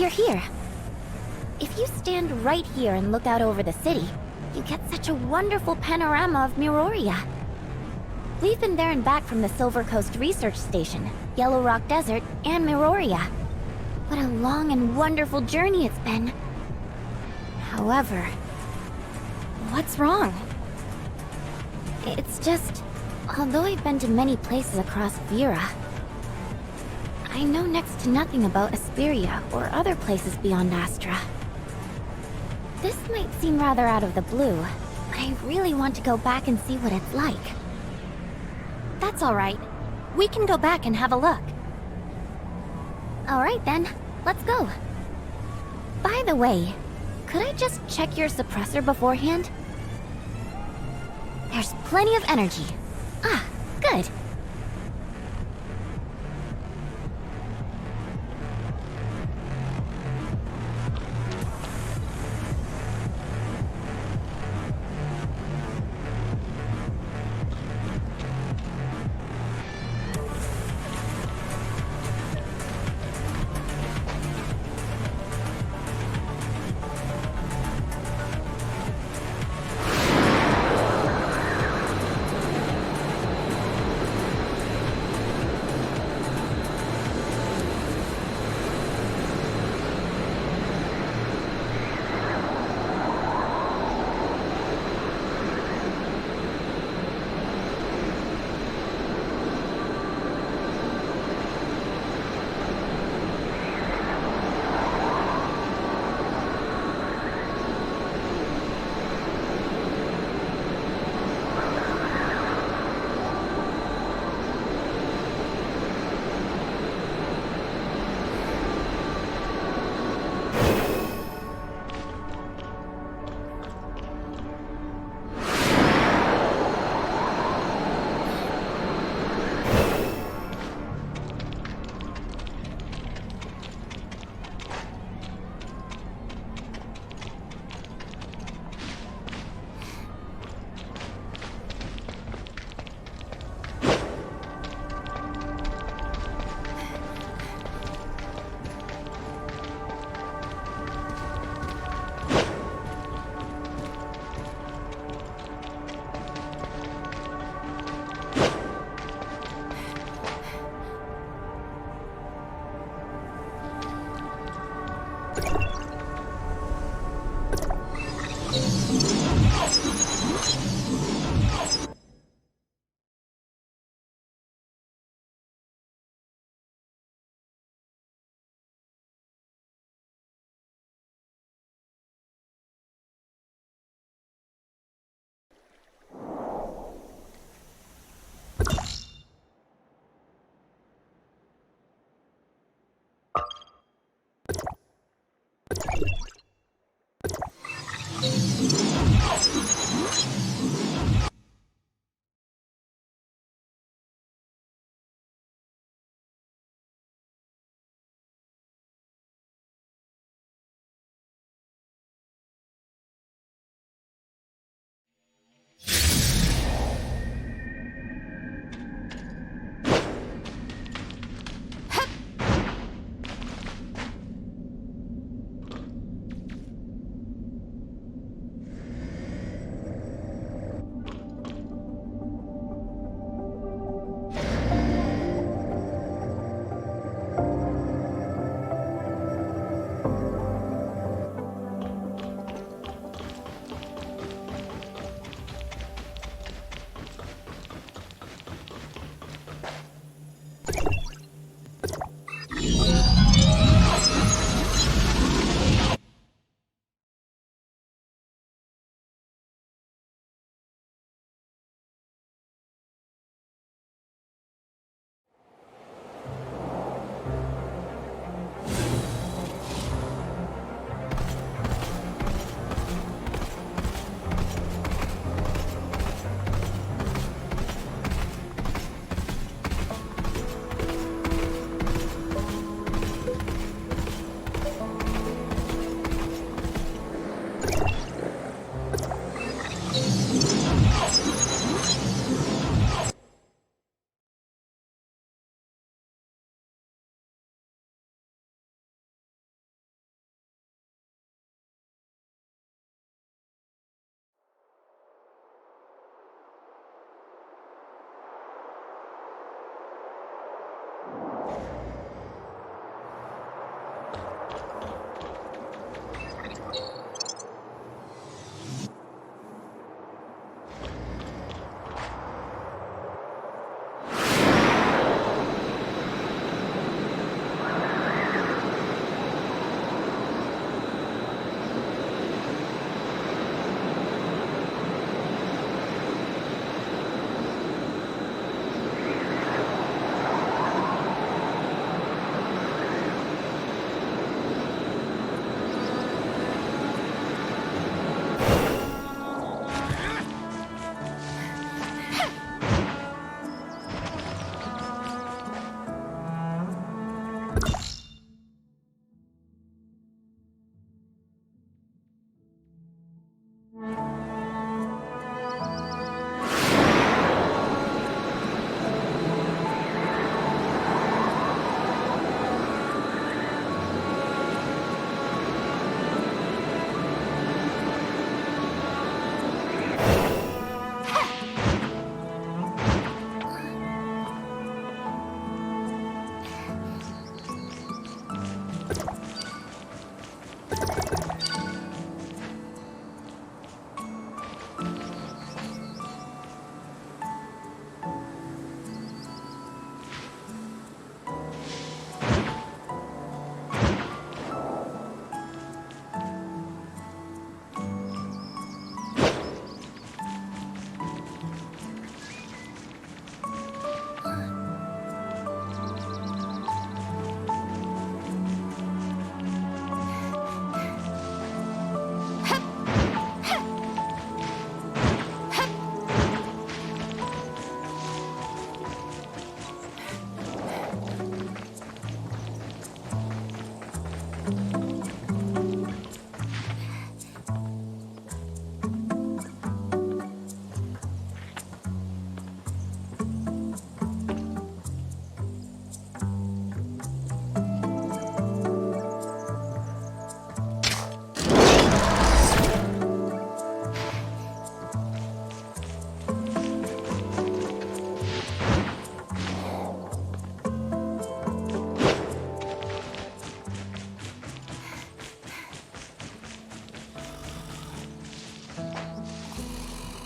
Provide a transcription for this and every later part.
you're here. If you stand right here and look out over the city, you get such a wonderful panorama of Miroria. We've been there and back from the Silver Coast Research Station, Yellow Rock Desert, and Miroria. What a long and wonderful journey it's been. However, what's wrong? It's just, although I've been to many places across Vera, I know next to nothing about Asperia or other places beyond Astra. This might seem rather out of the blue, but I really want to go back and see what it's like. That's alright. We can go back and have a look. Alright then, let's go. By the way, could I just check your suppressor beforehand? There's plenty of energy. Ah, good.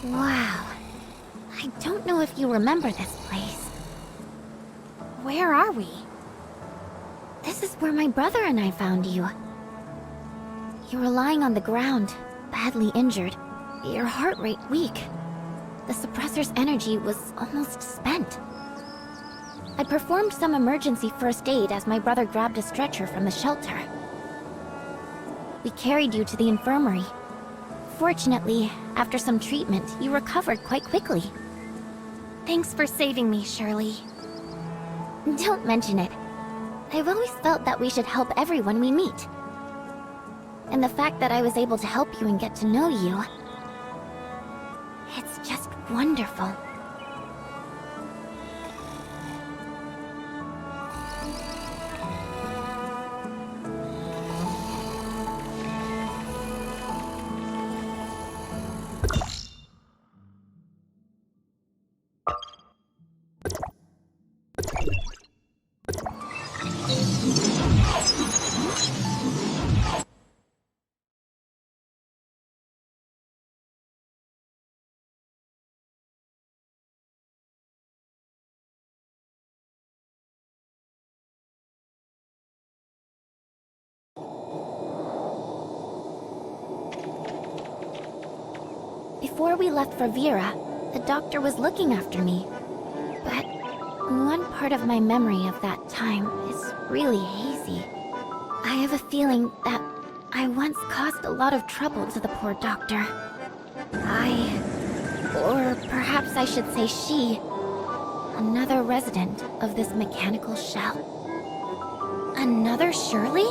Wow. I don't know if you remember this place. Where are we? This is where my brother and I found you. You were lying on the ground, badly injured, your heart rate weak. The suppressor's energy was almost spent. I performed some emergency first aid as my brother grabbed a stretcher from the shelter. We carried you to the infirmary. Fortunately, after some treatment, you recovered quite quickly. Thanks for saving me, Shirley. Don't mention it. I've always felt that we should help everyone we meet. And the fact that I was able to help you and get to know you... it's just wonderful. Before we left for Vera, the doctor was looking after me. But one part of my memory of that time is really hazy. I have a feeling that I once caused a lot of trouble to the poor doctor. Or perhaps I should say she, another resident of this mechanical shell. Another Shirley?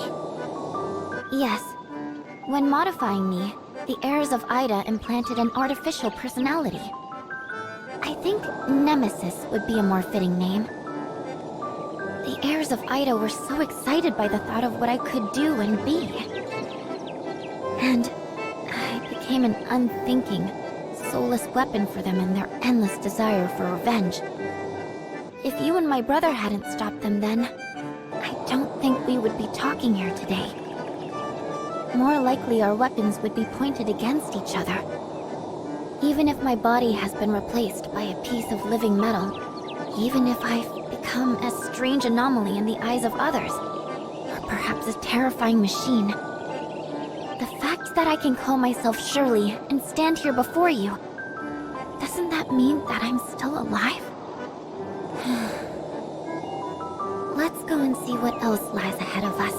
Yes. When modifying me, the heirs of Ida implanted an artificial personality. I think Nemesis would be a more fitting name. The heirs of Ida were so excited by the thought of what I could do and be. And I became an unthinking, soulless weapon for them in their endless desire for revenge. If you and my brother hadn't stopped them then, I don't think we would be talking here today. More likely our weapons would be pointed against each other. Even if my body has been replaced by a piece of living metal, even if I've become a strange anomaly in the eyes of others, or perhaps a terrifying machine, the fact that I can call myself Shirley and stand here before you, doesn't that mean that I'm still alive? Let's go and see what else lies ahead of us.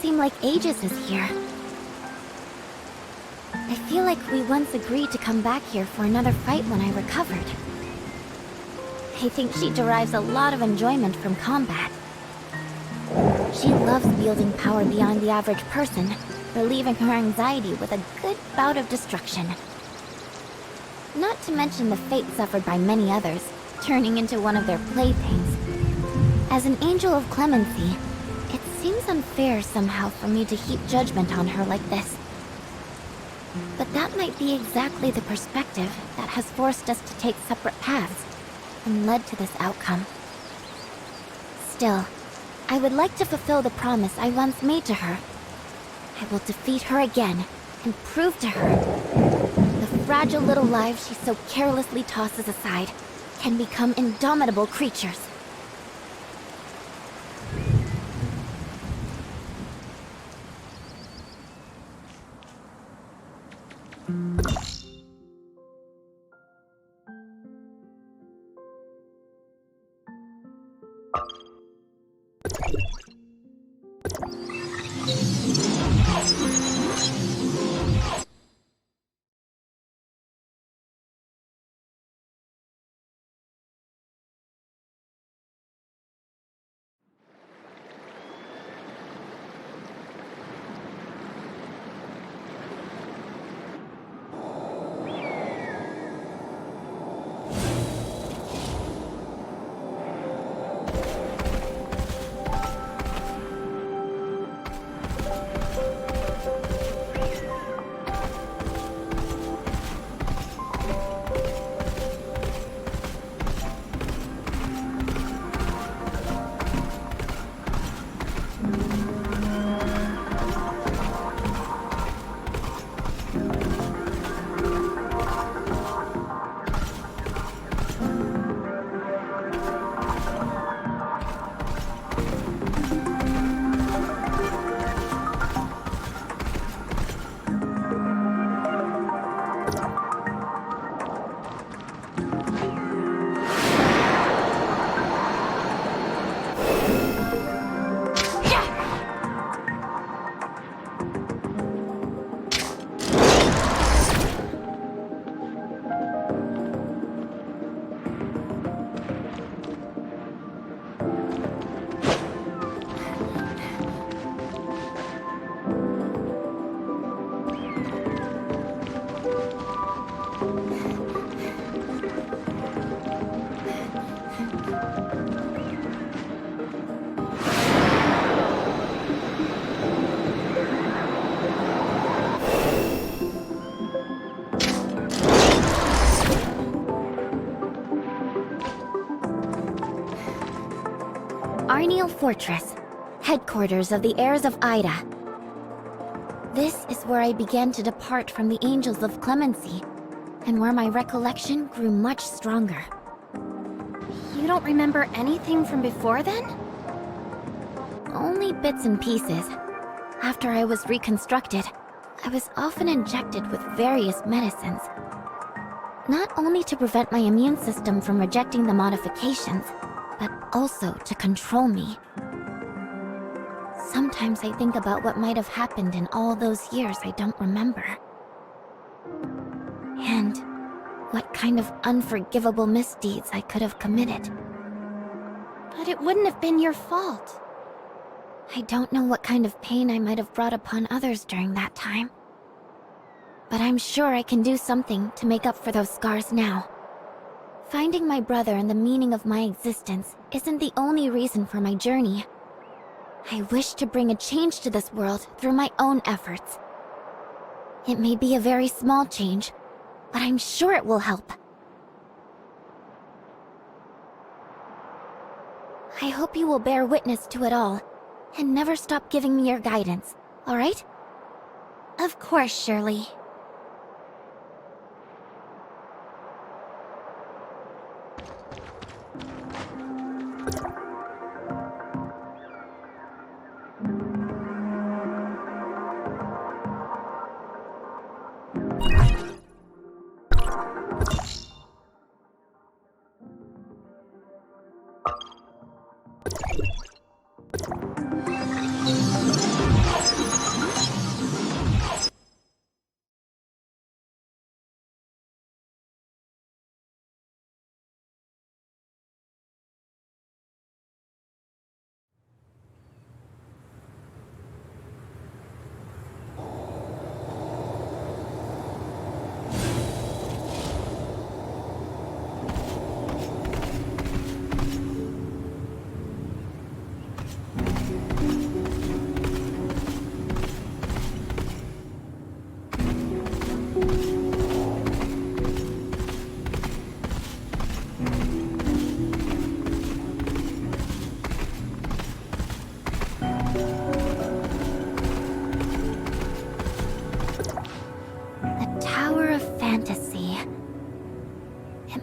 Like Aegis is here. I feel like we once agreed to come back here for another fight when I recovered. I think she derives a lot of enjoyment from combat. She loves wielding power beyond the average person, relieving her anxiety with a good bout of destruction. Not to mention the fate suffered by many others, turning into one of their playthings. As an angel of clemency, it seems unfair somehow for me to heap judgment on her like this. But that might be exactly the perspective that has forced us to take separate paths and led to this outcome. Still, I would like to fulfill the promise I once made to her. I will defeat her again and prove to her the fragile little lives she so carelessly tosses aside can become indomitable creatures. Arniel Fortress, headquarters of the heirs of Ida. This is where I began to depart from the angels of clemency, and where my recollection grew much stronger. You don't remember anything from before then? Only bits and pieces. After I was reconstructed, I was often injected with various medicines. Not only to prevent my immune system from rejecting the modifications, but also to control me. Sometimes I think about what might have happened in all those years I don't remember. And what kind of unforgivable misdeeds I could have committed. But it wouldn't have been your fault. I don't know what kind of pain I might have brought upon others during that time. But I'm sure I can do something to make up for those scars now. Finding my brother and the meaning of my existence isn't the only reason for my journey. I wish to bring a change to this world through my own efforts. It may be a very small change, but I'm sure it will help. I hope you will bear witness to it all, and never stop giving me your guidance, alright? Of course, Shirley.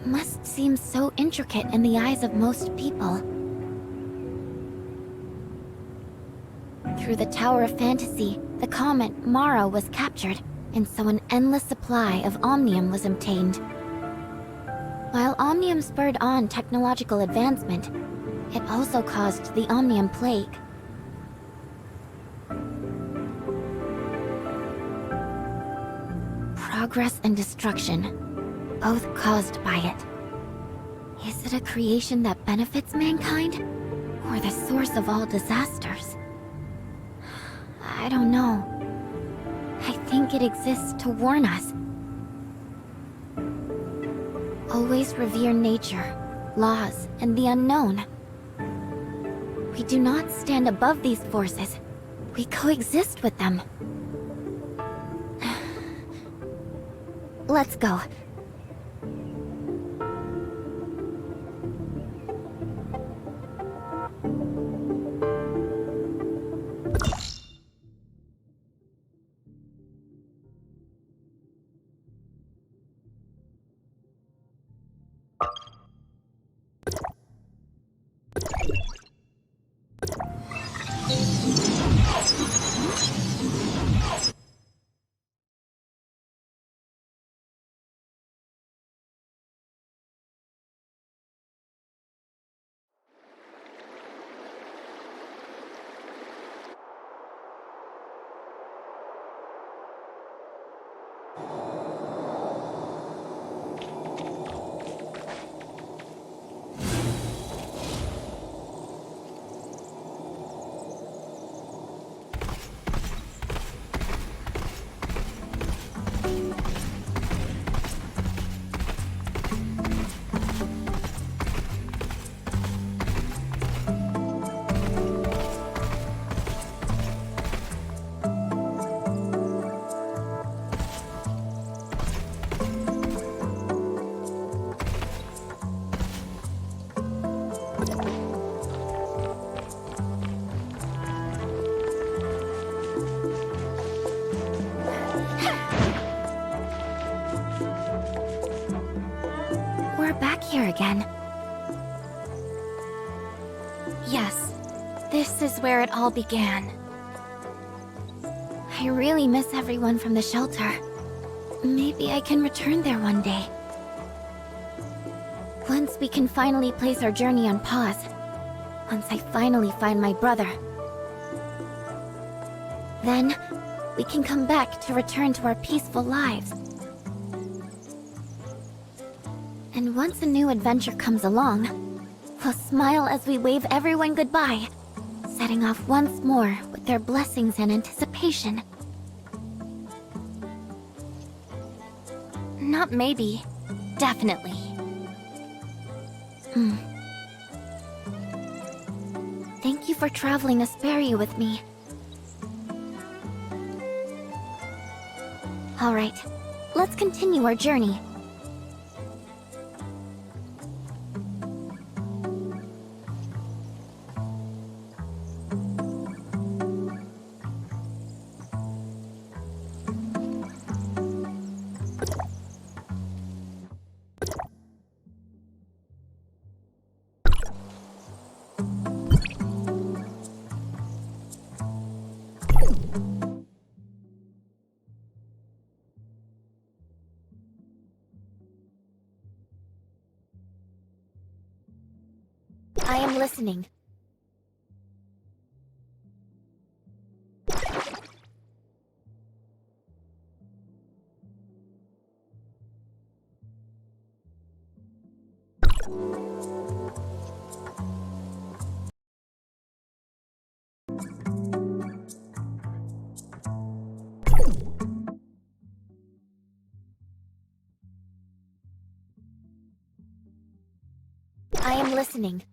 must seem so intricate in the eyes of most people. Through the Tower of Fantasy, the comet Mara was captured, and so an endless supply of omnium was obtained. While omnium spurred on technological advancement, it also caused the Omnium Plague. Progress and destruction, both caused by it. Is it a creation that benefits mankind, or the source of all disasters? I don't know. I think it exists to warn us. Always revere nature, laws, and the unknown. We do not stand above these forces. We coexist with them. Let's go. We're back here again. Yes, this is where it all began. I really miss everyone from the shelter. Maybe I can return there one day. Once we can finally place our journey on pause. Once I finally find my brother. Then, we can come back to return to our peaceful lives. And once a new adventure comes along, we'll smile as we wave everyone goodbye, setting off once more with their blessings and anticipation. Not maybe. Definitely. Thank you for traveling Asperia with me. Alright, let's continue our journey. I am listening. I am listening.